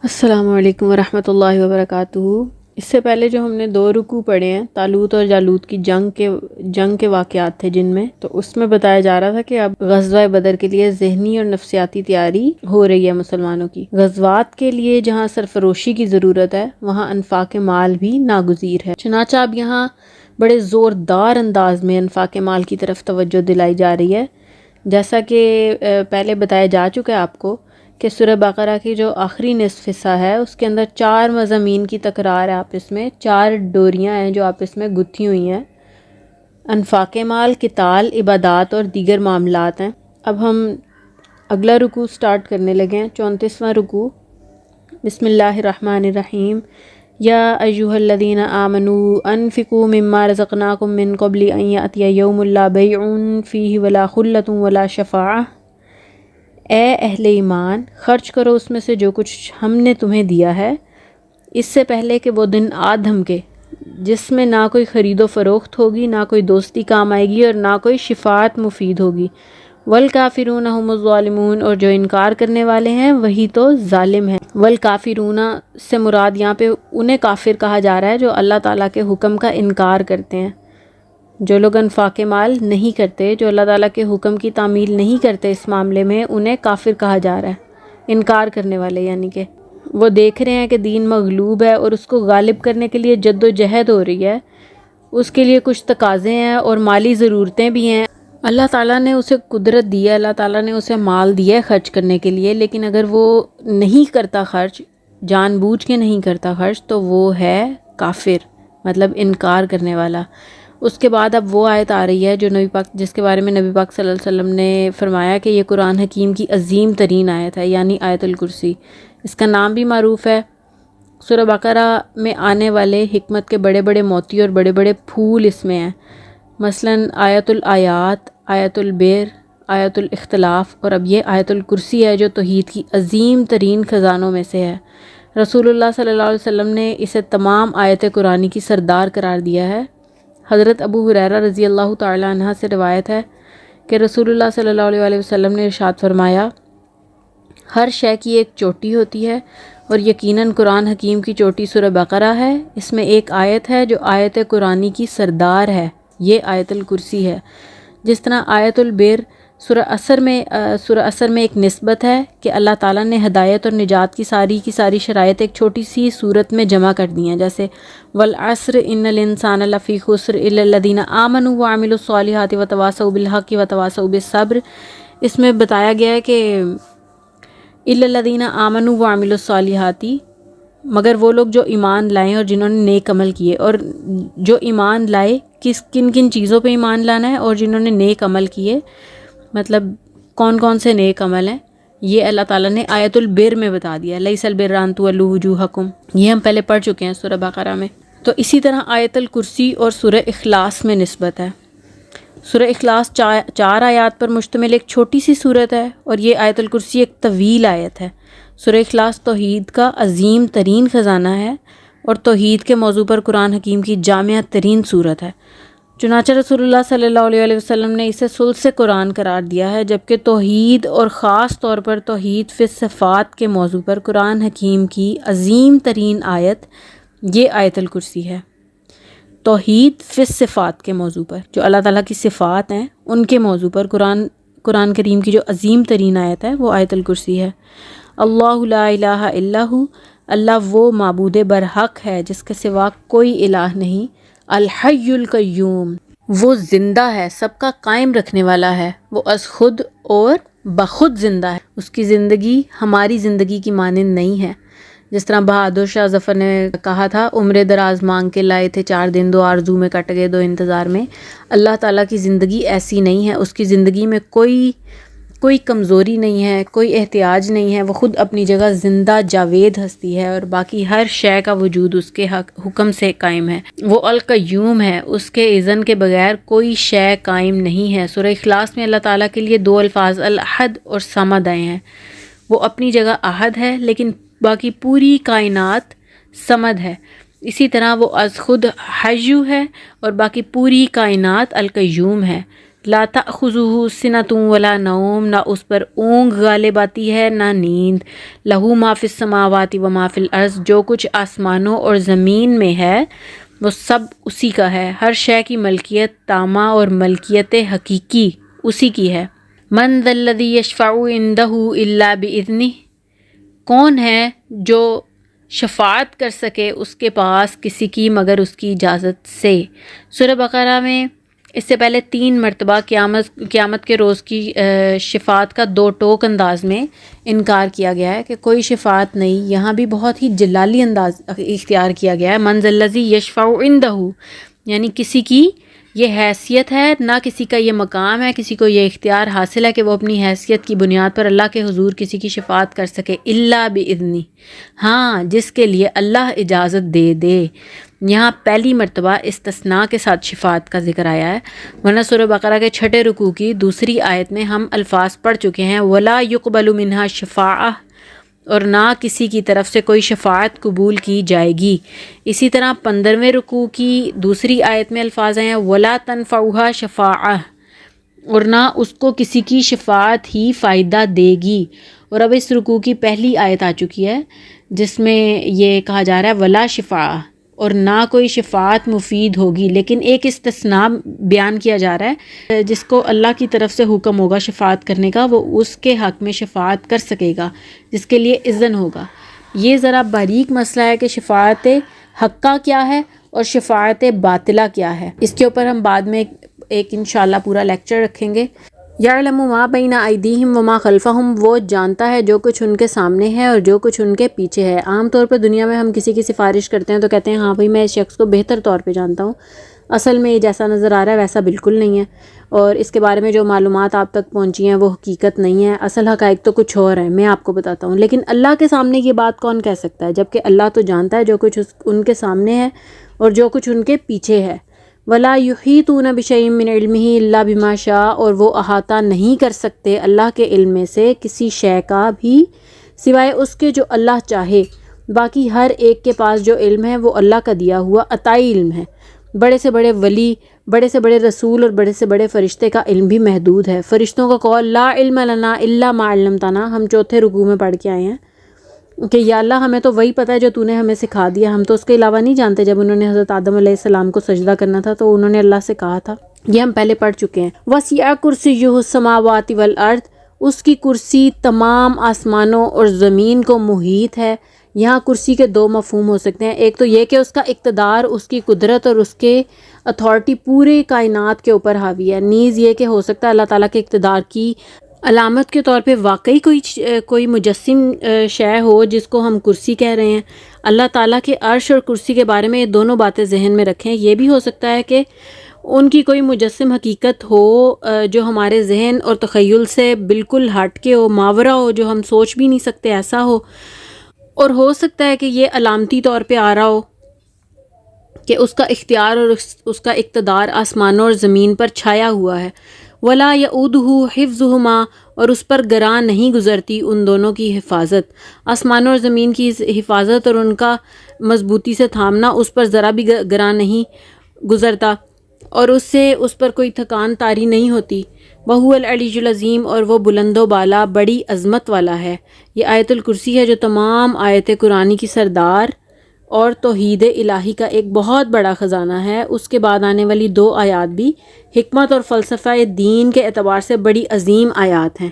السلام علیکم ورحمۃ اللہ وبرکاتہ۔ اس سے پہلے جو ہم نے 2 رکوع پڑھے ہیں طالوت اور جالوت کی جنگ کے واقعات تھے جن میں، تو اس میں بتایا جا رہا تھا کہ اب غزوہ بدر کے لیے ذہنی اور نفسیاتی تیاری ہو رہی ہے مسلمانوں کی۔ غزوات کے لیے جہاں سرفروشی کی ضرورت ہے وہاں انفاق مال بھی ناگزیر ہے، چنانچہ اب یہاں بڑے زوردار انداز میں انفاق مال کی طرف توجہ دلائی جا رہی ہے۔ جیسا کہ پہلے بتایا جا چکا ہے آپ کو کہ سورہ بقرہ کی جو آخری نصف حصہ ہے اس کے اندر 4 مضامین کی تکرار ہے آپس میں، 4 ڈوریاں ہیں جو آپس میں گتھی ہوئی ہیں۔ انفاق مال، قتال، عبادات اور دیگر معاملات ہیں۔ اب ہم اگلا رکوع سٹارٹ کرنے لگے ہیں، 34واں رکوع۔ بسم اللہ الرحمن الرحیم۔ یا ایہا الذین آمنوا انفقوا مما رزقناکم من قبل ان یأتی یوم لا بیع فیہ ولا خلۃ ولا شفاعہ۔ اے اہل ایمان، خرچ کرو اس میں سے جو کچھ ہم نے تمہیں دیا ہے اس سے پہلے کہ وہ دن آ دھمکے جس میں نہ کوئی خرید و فروخت ہوگی، نہ کوئی دوستی کام آئے گی اور نہ کوئی شفاعت مفید ہوگی۔ والکافرون هم الظالمون، اور جو انکار کرنے والے ہیں وہی تو ظالم ہیں۔ والکافرون سے مراد یہاں پہ انہیں کافر کہا جا رہا ہے جو اللہ تعالیٰ کے حکم کا انکار کرتے ہیں۔ جو لوگ انفاق مال نہیں کرتے، جو اللہ تعالیٰ کے حکم کی تعمیل نہیں کرتے اس معاملے میں، انہیں کافر کہا جا رہا ہے، انکار کرنے والے، یعنی کہ وہ دیکھ رہے ہیں کہ دین مغلوب ہے اور اس کو غالب کرنے کے لیے جد و جہد ہو رہی ہے، اس کے لیے کچھ تقاضے ہیں اور مالی ضرورتیں بھی ہیں۔ اللہ تعالیٰ نے اسے قدرت دی ہے، اللہ تعالیٰ نے اسے مال دیا ہے خرچ کرنے کے لیے، لیکن اگر وہ نہیں کرتا خرچ، جان بوجھ کے نہیں کرتا خرچ، تو وہ ہے کافر، مطلب انکار کرنے والا۔ اس کے بعد اب وہ آیت آ رہی ہے جو نبی پاک، جس کے بارے میں نبی پاک صلی اللہ علیہ وسلم نے فرمایا کہ یہ قرآن حکیم کی عظیم ترین آیت ہے، یعنی آیت الکرسی۔ اس کا نام بھی معروف ہے۔ سورہ بقرہ میں آنے والے حکمت کے بڑے بڑے موتی اور بڑے بڑے پھول اس میں ہیں، مثلاً آیت الآیات، آیت البر، آیت الاختلاف، اور اب یہ آیت الکرسی ہے جو توحید کی عظیم ترین خزانوں میں سے ہے۔ رسول اللہ صلی اللہ علیہ وسلم نے اسے تمام آیت قرآنی کی سردار قرار دیا ہے۔ حضرت ابو ہریرہ رضی اللہ تعالیٰ عنہ سے روایت ہے کہ رسول اللہ صلی اللہ علیہ وسلم نے ارشاد فرمایا، ہر شے کی ایک چوٹی ہوتی ہے اور یقیناً قرآن حکیم کی چوٹی سورہ بقرہ ہے، اس میں ایک آیت ہے جو آیت قرآنی کی سردار ہے، یہ آیت الکرسی ہے۔ جس طرح آیت البر سورہ عصر میں ایک نسبت ہے کہ اللہ تعالیٰ نے ہدایت اور نجات کی ساری شرائط ایک چھوٹی سی صورت میں جمع کر دی ہیں، جیسے والعصر ان الانسان لفی خسر الا الذین آمنوا وعملوا الصالحات وتواصوا بالحق وتواصوا بالصبر۔ اس میں بتایا گیا ہے کہ الا الذین آمنوا وعملوا الصالحات، مگر وہ لوگ جو ایمان لائیں اور جنہوں نے نیک عمل کیے، اور جو ایمان لائے کن کن چیزوں پہ ایمان لانا ہے، اور جنہوں نے نیک عمل کیے، مطلب کون کون سے نیک عمل ہیں، یہ اللہ تعالیٰ نے آیت البر میں بتا دیا، لیس البر ان تولوا وجوہکم، یہ ہم پہلے پڑھ چکے ہیں سورہ بقرہ میں۔ تو اسی طرح آیت الکرسی اور سورہ اخلاص میں نسبت ہے۔ سورہ اخلاص 4 آیات پر مشتمل ایک چھوٹی سی صورت ہے اور یہ آیت الکرسی ایک طویل آیت ہے۔ سورہ اخلاص توحید کا عظیم ترین خزانہ ہے اور توحید کے موضوع پر قرآن حکیم کی جامع ترین صورت ہے۔ چنانچہ رسول اللہ صلی اللہ علیہ وسلم نے اسے ثلث قرآن قرار دیا ہے، جبکہ توحید اور خاص طور پر توحید فی الصفات کے موضوع پر قرآن حکیم کی عظیم ترین آیت یہ آیت الکرسی ہے۔ توحید فی الصفات کے موضوع پر، جو اللہ تعالیٰ کی صفات ہیں ان کے موضوع پر قرآن کریم کی جو عظیم ترین آیت ہے وہ آیت الکرسی ہے۔ اللہ لا الہ الا ہو، اللہ وہ معبود برحق ہے جس کے سوا کوئی الہ نہیں۔ الحی القیوم، وہ زندہ ہے، سب کا قائم رکھنے والا ہے، وہ از خود اور بخود زندہ ہے، اس کی زندگی ہماری زندگی کی مانند نہیں ہے۔ جس طرح بہادر شاہ ظفر نے کہا تھا، عمر دراز مانگ کے لائے تھے 4 دن، 2 آرزو میں کٹ گئے 2 انتظار میں۔ اللہ تعالیٰ کی زندگی ایسی نہیں ہے، اس کی زندگی میں کوئی کمزوری نہیں ہے، کوئی احتیاج نہیں ہے، وہ خود اپنی جگہ زندہ جاوید ہستی ہے اور باقی ہر شے کا وجود اس کے حکم سے قائم ہے۔ وہ القیوم ہے، اس کے اذن کے بغیر کوئی شے قائم نہیں ہے۔ سورہ اخلاص میں اللہ تعالیٰ کے لیے 2 الفاظ الاحد اور صمد آئے ہیں۔ وہ اپنی جگہ احد ہے لیکن باقی پوری کائنات صمد ہے۔ اسی طرح وہ از خود حیو ہے اور باقی پوری کائنات القیوم ہے۔ لا تأخذہ سنۃ ولا نوم، نہ اس پر اونگ غالب آتی ہے نہ نیند، لہ ما فی السماوات و ما فی الارض، جو کچھ آسمانوں اور زمین میں ہے وہ سب اسی کا ہے، ہر شے کی ملکیت تامہ اور ملکیت حقیقی اسی کی ہے۔ من ذا الذی یشفع عندہ الا باذنہ، کون ہے جو شفاعت کر سکے اس کے پاس کسی کی مگر اس کی اجازت سے۔ سورہ بقرہ میں اس سے پہلے 3 مرتبہ قیامت کے روز کی شفاعت کا 2 ٹوک انداز میں انکار کیا گیا ہے کہ کوئی شفاعت نہیں۔ یہاں بھی بہت ہی جلالی انداز اختیار کیا گیا ہے، من ذا الذی یشفع عندہ، یعنی کسی کی یہ حیثیت ہے، نہ کسی کا یہ مقام ہے، کسی کو یہ اختیار حاصل ہے کہ وہ اپنی حیثیت کی بنیاد پر اللہ کے حضور کسی کی شفاعت کر سکے، الا باذنہ، ہاں جس کے لیے اللہ اجازت دے دے۔ یہاں پہلی مرتبہ استثناء کے ساتھ شفاعت کا ذکر آیا ہے، ورنہ سورہ بقرہ کے 6 رکوع کی 2 آیت میں ہم الفاظ پڑھ چکے ہیں، ولا یقبل منہا شفاعہ، اور نہ کسی کی طرف سے کوئی شفاعت قبول کی جائے گی۔ اسی طرح 15ویں رکوع کی 2 آیت میں الفاظ ہیں ولا تنفعها شفاعہ، اور نہ اس کو کسی کی شفاعت ہی فائدہ دے گی۔ اور اب اس رکوع کی پہلی آیت آ چکی ہے جس میں یہ کہا جا رہا ہے ولا شفاعہ، اور نہ کوئی شفاعت مفید ہوگی، لیکن ایک استثناء بیان کیا جا رہا ہے، جس کو اللہ کی طرف سے حکم ہوگا شفاعت کرنے کا وہ اس کے حق میں شفاعت کر سکے گا جس کے لیے اذن ہوگا۔ یہ ذرا باریک مسئلہ ہے کہ شفاعت حقہ کیا ہے اور شفاعت باطلہ کیا ہے، اس کے اوپر ہم بعد میں ایک انشاءاللہ پورا لیکچر رکھیں گے۔ یعلم ما بین ایدیہم وما خلفہم، وہ جانتا ہے جو کچھ ان کے سامنے ہے اور جو کچھ ان کے پیچھے ہے۔ عام طور پر دنیا میں ہم کسی کی سفارش کرتے ہیں تو کہتے ہیں ہاں بھائی میں اس شخص کو بہتر طور پہ جانتا ہوں، اصل میں یہ جیسا نظر آ رہا ہے ویسا بالکل نہیں ہے، اور اس کے بارے میں جو معلومات آپ تک پہنچی ہیں وہ حقیقت نہیں ہے، اصل حقائق تو کچھ اور ہیں، میں آپ کو بتاتا ہوں۔ لیکن اللہ کے سامنے یہ بات کون کہہ سکتا ہے، جبکہ اللہ تو جانتا ہے جو کچھ ان کے سامنے ہے اور جو کچھ ان کے پیچھے ہے۔ ولا یحیطون بشیء من علمہ الا بما شاء، اور وہ احاطہ نہیں کر سکتے اللہ کے علم میں سے کسی شے کا بھی سوائے اس کے جو اللہ چاہے۔ باقی ہر ایک کے پاس جو علم ہے وہ اللہ کا دیا ہوا عطائی علم ہے۔ بڑے سے بڑے ولی، بڑے سے بڑے رسول اور بڑے سے بڑے فرشتے کا علم بھی محدود ہے۔ فرشتوں کا قول لا علم لنا الا ما علمتنا، ہم 4 رکوع میں پڑھ کے آئے ہیں کہ یا اللہ ہمیں تو وہی پتہ ہے جو تو نے ہمیں سکھا دیا، ہم تو اس کے علاوہ نہیں جانتے۔ جب انہوں نے حضرت آدم علیہ السلام کو سجدہ کرنا تھا تو انہوں نے اللہ سے کہا تھا، یہ ہم پہلے پڑھ چکے ہیں۔ وسع کرسیہ السماوات والارض، اس کی کرسی تمام آسمانوں اور زمین کو محیط ہے۔ یہاں کرسی کے 2 مفہوم ہو سکتے ہیں، ایک تو یہ کہ اس کا اقتدار، اس کی قدرت اور اس کے اتھارٹی پورے کائنات کے اوپر حاوی ہے، نیز یہ کہ ہو سکتا ہے اللہ تعالیٰ کے اقتدار کی علامت کے طور پہ واقعی کوئی مجسم شے ہو جس کو ہم کرسی کہہ رہے ہیں۔ اللہ تعالیٰ کے عرش اور کرسی کے بارے میں یہ دونوں باتیں ذہن میں رکھیں۔ یہ بھی ہو سکتا ہے کہ ان کی کوئی مجسم حقیقت ہو جو ہمارے ذہن اور تخیل سے بالکل ہٹ کے ہو، ماورا ہو، جو ہم سوچ بھی نہیں سکتے ایسا ہو، اور ہو سکتا ہے کہ یہ علامتی طور پہ آ رہا ہو کہ اس کا اختیار اور اس کا اقتدار آسمانوں اور زمین پر چھایا ہوا ہے۔ ولا یعودہ حفظہما، اور اس پر گراں نہیں گزرتی ان دونوں کی حفاظت۔ آسمانوں اور زمین کی حفاظت اور ان کا مضبوطی سے تھامنا اس پر ذرا بھی گراں نہیں گزرتا، اور اس سے اس پر کوئی تھکان طاری نہیں ہوتی۔ وہو العلی العظیم، اور وہ بلند و بالا بڑی عظمت والا ہے۔ یہ آیت الکرسی ہے جو تمام آیت قرآنی کی سردار اور توحید الہی کا ایک بہت بڑا خزانہ ہے۔ اس کے بعد آنے والی 2 آیات بھی حکمت اور فلسفہ دین کے اعتبار سے بڑی عظیم آیات ہیں۔